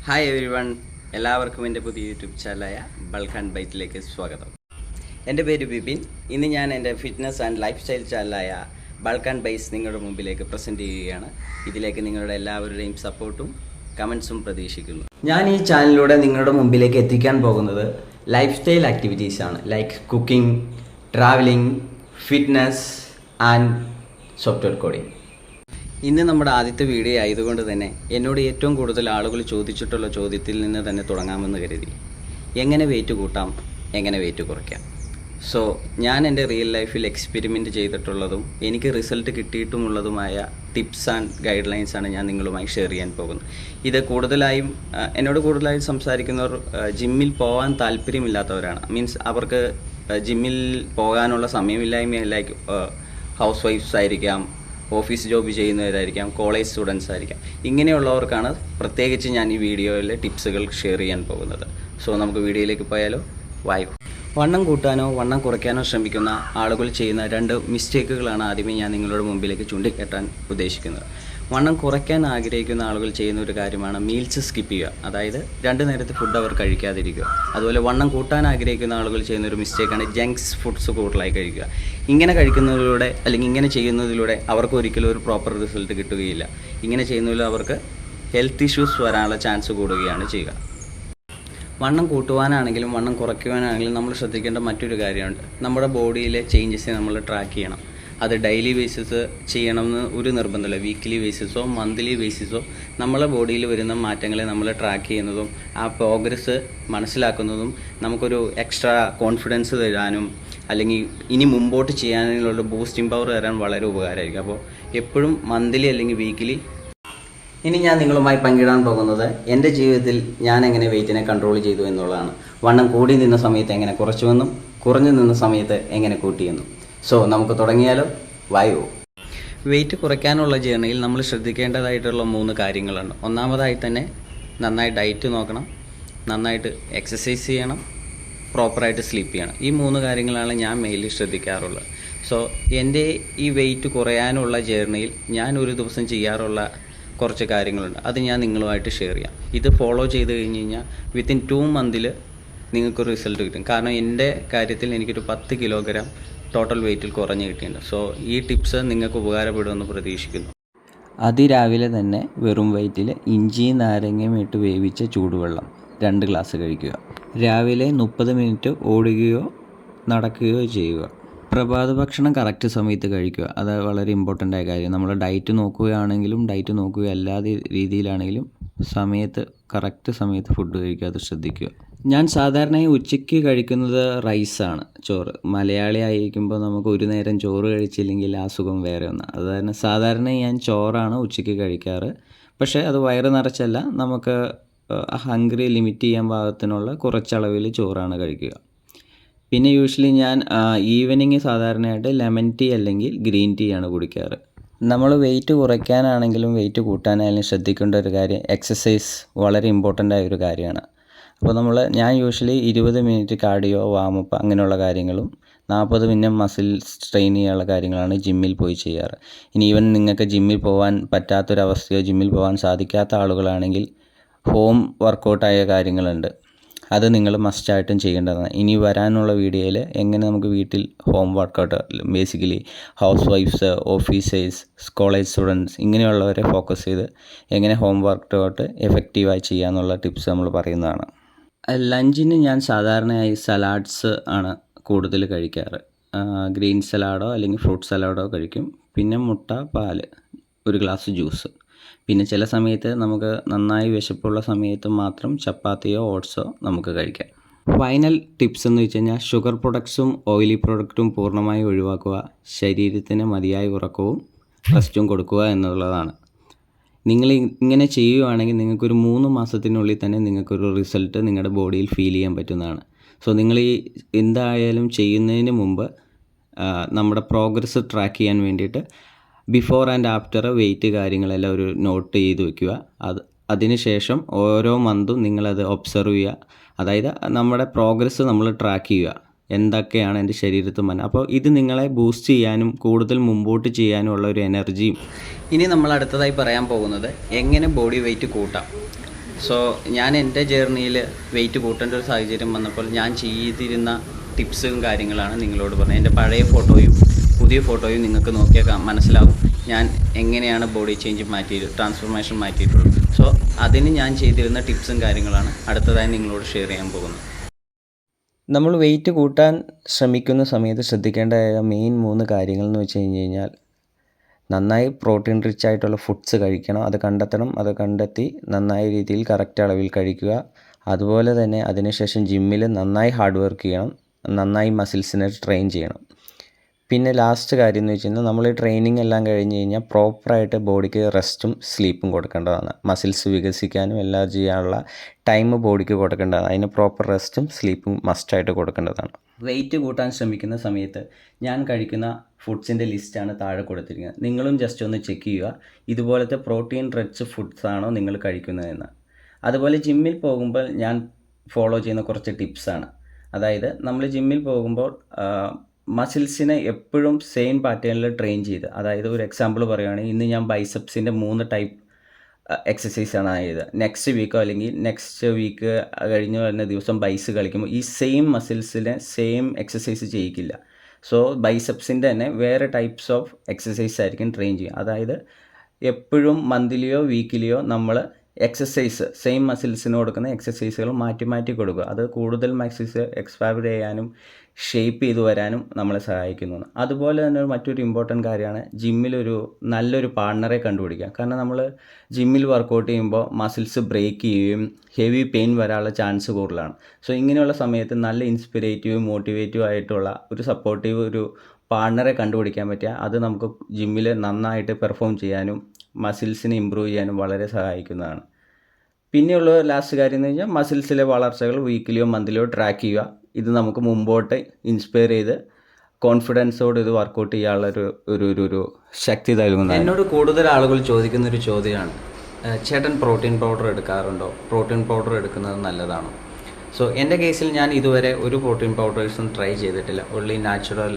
Hi every one, എല്ലാവർക്കും എൻ്റെ പുതിയ യൂട്യൂബ് ചാനലായ ബൾക്ക് ആൻഡ് ബൈറ്റിലേക്ക് സ്വാഗതം. എൻ്റെ പേര് ബിപിൻ. ഇന്ന് ഞാൻ എൻ്റെ ഫിറ്റ്നസ് ആൻഡ് ലൈഫ് സ്റ്റൈൽ ചാനലായ ബൾക്ക് ആൻഡ് ബൈസ് നിങ്ങളുടെ മുമ്പിലേക്ക് പ്രസൻറ്റ് ചെയ്യുകയാണ്. ഇതിലേക്ക് നിങ്ങളുടെ എല്ലാവരുടെയും സപ്പോർട്ടും കമൻസും പ്രതീക്ഷിക്കുന്നു. ഞാൻ ഈ ചാനലിലൂടെ നിങ്ങളുടെ മുമ്പിലേക്ക് എത്തിക്കാൻ പോകുന്നത് ലൈഫ് സ്റ്റൈൽ ആക്ടിവിറ്റീസാണ്. Like cooking, travelling, fitness and software coding. ഇന്ന് നമ്മുടെ ആദ്യത്തെ വീഡിയോ ആയതുകൊണ്ട് തന്നെ എന്നോട് ഏറ്റവും കൂടുതൽ ആളുകൾ ചോദിച്ചിട്ടുള്ള ചോദ്യത്തിൽ നിന്ന് തന്നെ തുടങ്ങാമെന്ന് കരുതി. എങ്ങനെ വെയിറ്റ് കൂട്ടാം, എങ്ങനെ വെയിറ്റ് കുറയ്ക്കാം? സോ ഞാൻ എൻ്റെ റിയൽ ലൈഫിൽ എക്സ്പെരിമെൻറ്റ് ചെയ്തിട്ടുള്ളതും എനിക്ക് റിസൾട്ട് കിട്ടിയിട്ടുമുള്ളതുമായ ടിപ്സ് ആൻഡ് ഗൈഡ് ലൈൻസാണ് ഞാൻ നിങ്ങളുമായി ഷെയർ ചെയ്യാൻ പോകുന്നത്. ഇത് കൂടുതലായും എന്നോട് കൂടുതലായും സംസാരിക്കുന്നവർ ജിമ്മിൽ പോകാൻ താല്പര്യമില്ലാത്തവരാണ്. മീൻസ് അവർക്ക് ജിമ്മിൽ പോകാനുള്ള സമയമില്ലായ്മ, ലൈക്ക് ഹൗസ് വൈഫ്സ് ആയിരിക്കാം, ഓഫീസ് ജോബ് ചെയ്യുന്നവരായിരിക്കാം, കോളേജ് സ്റ്റുഡൻസ് ആയിരിക്കാം. ഇങ്ങനെയുള്ളവർക്കാണ് പ്രത്യേകിച്ച് ഞാൻ ഈ വീഡിയോയിലെ ടിപ്സുകൾ ഷെയർ ചെയ്യാൻ പോകുന്നത്. സോ നമുക്ക് വീഡിയോയിലേക്ക് പോയാലോ? വായു. വണ്ണം കൂട്ടാനോ വണ്ണം കുറയ്ക്കാനോ ശ്രമിക്കുന്ന ആളുകൾ ചെയ്യുന്ന രണ്ട് മിസ്റ്റേക്കുകളാണ് ആദ്യമേ ഞാൻ നിങ്ങളുടെ മുമ്പിലേക്ക് ചൂണ്ടിക്കാട്ടാൻ ഉദ്ദേശിക്കുന്നത്. വണ്ണം കുറയ്ക്കാൻ ആഗ്രഹിക്കുന്ന ആളുകൾ ചെയ്യുന്ന ഒരു കാര്യമാണ് മീൽസ് സ്കിപ്പ് ചെയ്യുക. അതായത് 2 നേരത്തെ ഫുഡ് അവർ കഴിക്കാതിരിക്കുക. അതുപോലെ വണ്ണം കൂട്ടാൻ ആഗ്രഹിക്കുന്ന ആളുകൾ ചെയ്യുന്ന ഒരു മിസ്റ്റേക്കാണ് ജങ്ക്സ് ഫുഡ്സ് കൂടുതലായി കഴിക്കുക. ഇങ്ങനെ കഴിക്കുന്നതിലൂടെ അല്ലെങ്കിൽ ഇങ്ങനെ ചെയ്യുന്നതിലൂടെ അവർക്ക് ഒരിക്കലും ഒരു പ്രോപ്പർ റിസൾട്ട് കിട്ടുകയില്ല. ഇങ്ങനെ ചെയ്യുന്നതിലൂടെ അവർക്ക് ഹെൽത്ത് ഇഷ്യൂസ് വരാനുള്ള ചാൻസ് കൂടുകയാണ് ചെയ്യുക. വണ്ണം കൂട്ടുവാനാണെങ്കിലും വണ്ണം കുറയ്ക്കുവാനാണെങ്കിലും നമ്മൾ ശ്രദ്ധിക്കേണ്ട മറ്റൊരു കാര്യമുണ്ട്. നമ്മുടെ ബോഡിയിലെ ചേഞ്ചസ് നമ്മൾ ട്രാക്ക് ചെയ്യണം. അത് ഡെയിലി ബേസിസ് ചെയ്യണമെന്ന് ഒരു നിർബന്ധമില്ല. വീക്ക്ലി ബേസിസോ മന്ത്ലി ബേസിസോ നമ്മളെ ബോഡിയിൽ വരുന്ന മാറ്റങ്ങളെ നമ്മൾ ട്രാക്ക് ചെയ്യുന്നതും ആ പ്രോഗ്രസ് മനസ്സിലാക്കുന്നതും നമുക്കൊരു എക്സ്ട്രാ കോൺഫിഡൻസ് തരാനും അല്ലെങ്കിൽ ഇനി മുമ്പോട്ട് ചെയ്യാനുള്ള ബൂസ്റ്റിംഗ് പവർ തരാൻ വളരെ ഉപകാരമായിരിക്കും. അപ്പോൾ എപ്പോഴും മന്ത്ലി അല്ലെങ്കിൽ വീക്കിലി. ഇനി ഞാൻ നിങ്ങളുമായി പങ്കിടാൻ പോകുന്നത് എൻ്റെ ജീവിതത്തിൽ ഞാൻ എങ്ങനെ വെയിറ്റിനെ കൺട്രോൾ ചെയ്തു എന്നുള്ളതാണ്. വണ്ണം കൂടി നിന്ന സമയത്ത് എങ്ങനെ കുറച്ചുവെന്നും കുറഞ്ഞു നിന്ന സമയത്ത് എങ്ങനെ കൂട്ടിയെന്നും. സോ നമുക്ക് തുടങ്ങിയാലോ? വായു. വെയിറ്റ് കുറയ്ക്കാനുള്ള ജേർണിയിൽ നമ്മൾ ശ്രദ്ധിക്കേണ്ടതായിട്ടുള്ള 3 കാര്യങ്ങളുണ്ട്. ഒന്നാമതായി തന്നെ നന്നായി ഡയറ്റ് നോക്കണം, നന്നായിട്ട് എക്സസൈസ് ചെയ്യണം, പ്രോപ്പറായിട്ട് സ്ലീപ്പ് ചെയ്യണം. ഈ 3 കാര്യങ്ങളാണ് ഞാൻ മെയിൻലി ശ്രദ്ധിക്കാറുള്ളത്. സോ എൻ്റെ ഈ വെയിറ്റ് കുറയാനുള്ള ജേർണിയിൽ ഞാൻ ഒരു ദിവസം ചെയ്യാറുള്ള കുറച്ച് കാര്യങ്ങളുണ്ട്. അത് ഞാൻ നിങ്ങളുമായിട്ട് ഷെയർ ചെയ്യാം. ഇത് ഫോളോ ചെയ്ത് കഴിഞ്ഞ് കഴിഞ്ഞാൽ വിത്തിൻ 2 മന്തിൽ നിങ്ങൾക്കൊരു റിസൾട്ട് കിട്ടും. കാരണം എൻ്റെ കാര്യത്തിൽ എനിക്കൊരു 10 കിലോഗ്രാം ടോട്ടൽ വെയിറ്റിൽ കുറഞ്ഞ് കിട്ടിയിട്ടുണ്ട്. സോ ഈ ടിപ്സ് നിങ്ങൾക്ക് ഉപകാരപ്പെടുമെന്ന് പ്രതീക്ഷിക്കുന്നു. അതിരാവിലെ തന്നെ വെറും വയറ്റിൽ ഇഞ്ചിയും നാരങ്ങയും ഇട്ട് വേവിച്ച ചൂടുവെള്ളം 2 ഗ്ലാസ് കഴിക്കുക. രാവിലെ 30 മിനിറ്റ് ഓടുകയോ നടക്കുകയോ ചെയ്യുക. പ്രഭാത ഭക്ഷണം കറക്റ്റ് സമയത്ത് കഴിക്കുക. അത് വളരെ ഇമ്പോർട്ടൻ്റ് ആയ കാര്യം. നമ്മൾ ഡയറ്റ് നോക്കുകയാണെങ്കിലും ഡയറ്റ് നോക്കുകയല്ലാതെ രീതിയിലാണെങ്കിലും കറക്റ്റ് സമയത്ത് ഫുഡ് കഴിക്കുക, അത് ശ്രദ്ധിക്കുക. ഞാൻ സാധാരണയായി ഉച്ചയ്ക്ക് കഴിക്കുന്നത് റൈസാണ്, ചോറ്. മലയാളി ആയിരിക്കുമ്പോൾ നമുക്ക് ഒരു നേരം ചോറ് കഴിച്ചില്ലെങ്കിൽ ആ സുഖം വേറെ ഒന്നാണ്. അത് തന്നെ സാധാരണ ഞാൻ ചോറാണ് ഉച്ചയ്ക്ക് കഴിക്കാറ്. പക്ഷേ അത് വയറ് നിറച്ചല്ല, നമുക്ക് ഹംഗ്രി ലിമിറ്റ് ചെയ്യാൻ പാകത്തിനുള്ള കുറച്ചളവിൽ ചോറാണ് കഴിക്കുക. പിന്നെ യൂഷ്വലി ഞാൻ ഈവനിങ് സാധാരണയായിട്ട് ലെമൺ ടീ അല്ലെങ്കിൽ ഗ്രീൻ ടീ ആണ് കുടിക്കാറ്. നമ്മൾ വെയിറ്റ് കുറയ്ക്കാനാണെങ്കിലും വെയിറ്റ് കൂട്ടാനായാലും ശ്രദ്ധിക്കേണ്ട ഒരു കാര്യം എക്സസൈസ് വളരെ ഇമ്പോർട്ടൻ്റ് ആയ ഒരു കാര്യമാണ്. അപ്പോൾ ഞാൻ യൂഷ്വലി 20 മിനിറ്റ് കാർഡിയോ, വാമപ്പ് അങ്ങനെയുള്ള കാര്യങ്ങളും 40 മിനിറ്റ് മസിൽ സ്ട്രെയിൻ ചെയ്യാനുള്ള കാര്യങ്ങളാണ് ജിമ്മിൽ പോയി ചെയ്യാറ്. ഇനി ഈവൻ നിങ്ങൾക്ക് ജിമ്മിൽ പോകാൻ പറ്റാത്തൊരവസ്ഥയോ ജിമ്മിൽ പോകാൻ സാധിക്കാത്ത ആളുകളാണെങ്കിൽ ഹോം വർക്കൗട്ടായ കാര്യങ്ങളുണ്ട്. അത് നിങ്ങൾ മസ്റ്റായിട്ടും ചെയ്യേണ്ടതാണ്. ഇനി വരാനുള്ള വീഡിയോയിൽ എങ്ങനെ നമുക്ക് വീട്ടിൽ ഹോം വർക്കൗട്ട്, ബേസിക്കലി ഹൗസ് വൈഫ്സ്, ഓഫീസേഴ്സ്, കോളേജ് സ്റ്റുഡൻസ് ഇങ്ങനെയുള്ളവരെ ഫോക്കസ് ചെയ്ത് എങ്ങനെ ഹോം വർക്കൗട്ട് എഫക്റ്റീവായി ചെയ്യാമെന്നുള്ള ടിപ്സ് നമ്മൾ പറയുന്നതാണ്. ലഞ്ചിന് ഞാൻ സാധാരണയായി സലാഡ്സ് ആണ് കൂടുതൽ കഴിക്കാറ്. ഗ്രീൻ സലാഡോ അല്ലെങ്കിൽ ഫ്രൂട്ട് സലാഡോ കഴിക്കും. പിന്നെ മുട്ട, പാല്, ഒരു ഗ്ലാസ് ജ്യൂസ്. പിന്നെ ചില സമയത്ത് നമുക്ക് നന്നായി വിശപ്പുള്ള സമയത്ത് മാത്രം ചപ്പാത്തിയോ ഓട്സോ നമുക്ക് കഴിക്കാം. ഫൈനൽ ടിപ്സ് എന്ന് വെച്ച് കഴിഞ്ഞാൽ ഷുഗർ പ്രൊഡക്ട്സും ഓയിലി പ്രൊഡക്റ്റും പൂർണ്ണമായി ഒഴിവാക്കുക. ശരീരത്തിന് മതിയായ ഉറക്കവും റെസ്റ്റും കൊടുക്കുക എന്നുള്ളതാണ്. നിങ്ങൾ ഇങ്ങനെ ചെയ്യുകയാണെങ്കിൽ നിങ്ങൾക്കൊരു 3 മാസത്തിനുള്ളിൽ തന്നെ നിങ്ങൾക്കൊരു റിസൾട്ട് നിങ്ങളുടെ ബോഡിയിൽ ഫീൽ ചെയ്യാൻ പറ്റുന്നതാണ്. സോ നിങ്ങൾ എന്തായാലും ചെയ്യുന്നതിന് മുമ്പ് നമ്മുടെ പ്രോഗ്രസ് ട്രാക്ക് ചെയ്യാൻ വേണ്ടിയിട്ട് ബിഫോർ ആൻഡ് ആഫ്റ്റർ വെയിറ്റ് കാര്യങ്ങളെല്ലാം ഒരു നോട്ട് ചെയ്ത് വയ്ക്കുക. അതിനുശേഷം ഓരോ മന്തും നിങ്ങളത് ഒബ്സർവ് ചെയ്യുക. അതായത് നമ്മുടെ പ്രോഗ്രസ് നമ്മൾ ട്രാക്ക് ചെയ്യുക. എന്തൊക്കെയാണ് എൻ്റെ ശരീരത്തിൽ അപ്പോൾ ഇത് നിങ്ങളെ ബൂസ്റ്റ് ചെയ്യാനും കൂടുതൽ മുമ്പോട്ട് ചെയ്യാനുമുള്ള ഒരു എനർജിയും. ഇനി നമ്മൾ അടുത്തതായി പറയാൻ പോകുന്നത് എങ്ങനെ ബോഡി വെയിറ്റ് കൂട്ടാം. സോ ഞാൻ എൻ്റെ ജേർണിയിൽ വെയിറ്റ് കൂട്ടേണ്ട ഒരു സാഹചര്യം വന്നപ്പോൾ ഞാൻ ചെയ്തിരുന്ന ടിപ്സും കാര്യങ്ങളാണ് നിങ്ങളോട് പറഞ്ഞത്. എൻ്റെ പഴയ ഫോട്ടോയും പുതിയ ഫോട്ടോയും നിങ്ങൾക്ക് നോക്കിയാൽ മനസ്സിലാവും ഞാൻ എങ്ങനെയാണ് ബോഡി ചേഞ്ച് ട്രാൻസ്ഫോർമേഷൻ മാറ്റിയിട്ടുള്ളത്. സോ അതിന് ഞാൻ ചെയ്തിരുന്ന ടിപ്സും കാര്യങ്ങളാണ് അടുത്തതായി നിങ്ങളോട് ഷെയർ ചെയ്യാൻ പോകുന്നത്. നമ്മൾ വെയിറ്റ് കൂട്ടാൻ ശ്രമിക്കുന്ന സമയത്ത് ശ്രദ്ധിക്കേണ്ട മെയിൻ 3 കാര്യങ്ങൾ എന്ന് വെച്ച് കഴിഞ്ഞാൽ നന്നായി പ്രോട്ടീൻ റിച്ച് ആയിട്ടുള്ള ഫുഡ്സ് കഴിക്കണം, അത് കണ്ടെത്തണം, അത് കണ്ടെത്തി നന്നായ രീതിയിൽ കറക്റ്റ് അളവിൽ കഴിക്കുക. അതുപോലെ തന്നെ അതിനുശേഷം ജിമ്മിൽ നന്നായി ഹാർഡ് വർക്ക് ചെയ്യണം, നന്നായി മസിൽസിനെ ട്രെയിൻ ചെയ്യണം. പിന്നെ ലാസ്റ്റ് കാര്യം എന്ന് വെച്ച് കഴിഞ്ഞാൽ നമ്മൾ ട്രെയിനിങ് എല്ലാം കഴിഞ്ഞ് കഴിഞ്ഞാൽ പ്രോപ്പറായിട്ട് ബോഡിക്ക് റെസ്റ്റും സ്ലീപ്പും കൊടുക്കേണ്ടതാണ്. മസിൽസ് വികസിക്കാനും എല്ലാം ചെയ്യാനുള്ള ടൈം ബോഡിക്ക് കൊടുക്കേണ്ടതാണ്. അതിന് പ്രോപ്പർ റെസ്റ്റും സ്ലീപ്പും മസ്റ്റായിട്ട് കൊടുക്കേണ്ടതാണ്. വെയിറ്റ് കൂട്ടാൻ ശ്രമിക്കുന്ന സമയത്ത് ഞാൻ കഴിക്കുന്ന ഫുഡ്സിൻ്റെ ലിസ്റ്റാണ് താഴെ കൊടുത്തിരിക്കുന്നത്. നിങ്ങളും ജസ്റ്റ് ഒന്ന് ചെക്ക് ചെയ്യുക ഇതുപോലത്തെ പ്രോട്ടീൻ റിച്ച് ഫുഡ്സ് ആണോ നിങ്ങൾ കഴിക്കുന്നതെന്ന്. അതുപോലെ ജിമ്മിൽ പോകുമ്പോൾ ഞാൻ ഫോളോ ചെയ്യുന്ന കുറച്ച് ടിപ്സാണ്. അതായത് നമ്മൾ ജിമ്മിൽ പോകുമ്പോൾ മസിൽസിനെ എപ്പോഴും സെയിം പാറ്റേണിൽ ട്രെയിൻ ചെയ്ത്, അതായത് ഒരു എക്സാമ്പിൾ പറയുകയാണെങ്കിൽ ഇന്ന് ഞാൻ ബൈസെപ്സിൻ്റെ 3 ടൈപ്പ് എക്സസൈസാണ് ചെയ്തത്. നെക്സ്റ്റ് വീക്കോ അല്ലെങ്കിൽ നെക്സ്റ്റ് വീക്ക് കഴിഞ്ഞ് വരുന്ന ദിവസം ബൈസ് കളിക്കുമ്പോൾ ഈ സെയിം മസിൽസിനെ സെയിം എക്സസൈസ് ചെയ്യിക്കില്ല. സോ ബൈസെപ്സിൻ്റെ തന്നെ വേറെ ടൈപ്സ് ഓഫ് എക്സസൈസ് ആയിരിക്കും ട്രെയിൻ ചെയ്യുക. അതായത് എപ്പോഴും മന്ത്ലിയോ വീക്കിലിയോ നമ്മൾ എക്സസൈസ് സെയിം മസിൽസിന് കൊടുക്കുന്ന എക്സസൈസുകൾ മാറ്റി മാറ്റി കൊടുക്കുക. അത് കൂടുതൽ മസിൽസ് എക്സ്പാൻഡ് ചെയ്യാനും ഷേപ്പ് ചെയ്ത് വരാനും നമ്മളെ സഹായിക്കുന്നു. അതുപോലെ തന്നെ മറ്റൊരു ഇമ്പോർട്ടൻറ്റ് കാര്യമാണ് ജിമ്മിലൊരു നല്ലൊരു പാർട്ണറെ കണ്ടുപിടിക്കുക. കാരണം നമ്മൾ ജിമ്മിൽ വർക്കൗട്ട് ചെയ്യുമ്പോൾ മസിൽസ് ബ്രേക്ക് ചെയ്യുകയും ഹെവി പെയിൻ വരാനുള്ള ചാൻസ് കൂടുതലാണ്. സോ ഇങ്ങനെയുള്ള സമയത്ത് നല്ല ഇൻസ്പിറേറ്റീവ് മോട്ടിവേറ്റീവ് ആയിട്ടുള്ള ഒരു സപ്പോർട്ടീവ് ഒരു പാർട്ണറെ കണ്ടുപിടിക്കാൻ പറ്റിയാൽ അത് നമുക്ക് ജിമ്മിൽ നന്നായിട്ട് പെർഫോം ചെയ്യാനും മസിൽസിനെ ഇമ്പ്രൂവ് ചെയ്യാനും വളരെ സഹായിക്കുന്നതാണ്. പിന്നെയുള്ള ലാസ്റ്റ് കാര്യം എന്ന് കഴിഞ്ഞാൽ മസിൽസിലെ വളർച്ചകൾ വീക്കിലിയോ മന്ത്ലിയോ ട്രാക്ക് ചെയ്യുക. ഇത് നമുക്ക് മുമ്പോട്ട് ഇൻസ്പയർ ചെയ്ത് കോൺഫിഡൻസോട് ഇത് വർക്കൗട്ട് ചെയ്യാനുള്ള ഒരു ശക്തി നൽകുന്നത്. എന്നോട് കൂടുതൽ ആളുകൾ ചോദിക്കുന്നൊരു ചോദ്യമാണ്, ചേട്ടൻ പ്രോട്ടീൻ പൗഡർ എടുക്കാറുണ്ടോ? പ്രോട്ടീൻ പൗഡർ എടുക്കുന്നത് നല്ലതാണോ? സോ എൻ്റെ കേസിൽ ഞാൻ ഇതുവരെ ഒരു പ്രോട്ടീൻ പൗഡേഴ്സും ട്രൈ ചെയ്തിട്ടില്ല. ഓൺലി നാച്ചുറൽ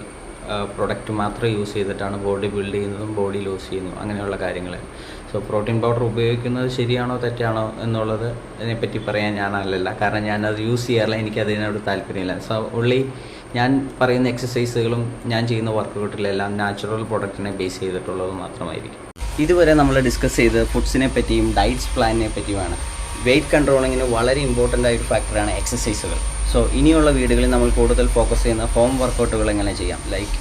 പ്രൊഡക്റ്റ് മാത്രം യൂസ് ചെയ്തിട്ടാണ് ബോഡി ബിൽഡ് ചെയ്യുന്നതും ബോഡി ലൂസ് ചെയ്യുന്നതും അങ്ങനെയുള്ള കാര്യങ്ങൾ. സോ പ്രോട്ടീൻ പൗഡർ ഉപയോഗിക്കുന്നത് ശരിയാണോ തെറ്റാണോ എന്നുള്ളത് അതിനെപ്പറ്റി പറയാൻ ഞാനല്ല, കാരണം ഞാനത് യൂസ് ചെയ്യാറില്ല, എനിക്കതിനോട് താല്പര്യമില്ല. സോ ഉള്ളി ഞാൻ പറയുന്ന എക്സസൈസുകളും ഞാൻ ചെയ്യുന്ന വർക്കൗട്ടിലെല്ലാം നാച്ചുറൽ പ്രൊഡക്റ്റിനെ ബേസ് ചെയ്തിട്ടുള്ളത് മാത്രമായിരിക്കും. ഇതുവരെ നമ്മൾ ഡിസ്കസ് ചെയ്ത് ഫുഡ്സിനെ പറ്റിയും ഡയറ്റ്സ് പ്ലാനിനെ പറ്റിയുമാണ്. വെയിറ്റ് കൺട്രോളിങ്ങിന് വളരെ ഇമ്പോർട്ടൻ്റ് ആയൊരു ഫാക്ടറാണ് എക്സസൈസുകൾ. സോ ഇനിയുള്ള വീഡിയോകളിൽ നമ്മൾ കൂടുതൽ ഫോക്കസ് ചെയ്യുന്ന ഹോം വർക്കൗട്ടുകൾ എങ്ങനെ ചെയ്യാം, ലൈക്ക്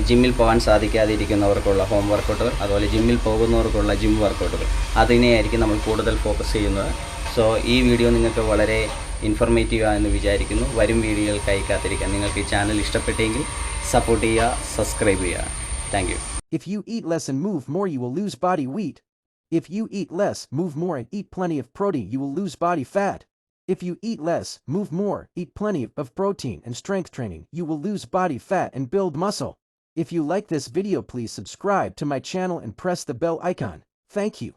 ജിമ്മിൽ പോകാൻ സാധിക്കാതിരിക്കുന്നവർക്കുള്ള ഹോം വർക്കൗട്ടുകൾ, അതുപോലെ ജിമ്മിൽ പോകുന്നവർക്കുള്ള ജിം വർക്കൗട്ടുകൾ, അതിനെയായിരിക്കും നമ്മൾ കൂടുതൽ ഫോക്കസ് ചെയ്യുന്നത്. സോ ഈ വീഡിയോ നിങ്ങൾക്ക് വളരെ ഇൻഫോർമേറ്റീവ് ആണെന്ന് വിചാരിക്കുന്നു. വരും വീഡിയോകൾക്കായി കാത്തിരിക്കാം. നിങ്ങൾക്ക് ഈ ചാനൽ ഇഷ്ടപ്പെട്ടെങ്കിൽ സപ്പോർട്ട് ചെയ്യുക, സബ്സ്ക്രൈബ് ചെയ്യുക. Thank you. If you eat less and move more, you will lose body weight. If you eat less, move more, and eat plenty of protein, you will lose body fat. If you eat less, move more, eat plenty of protein and strength training, you will lose body fat and build muscle. If you like this video, please subscribe to my channel and press the bell icon. Thank you.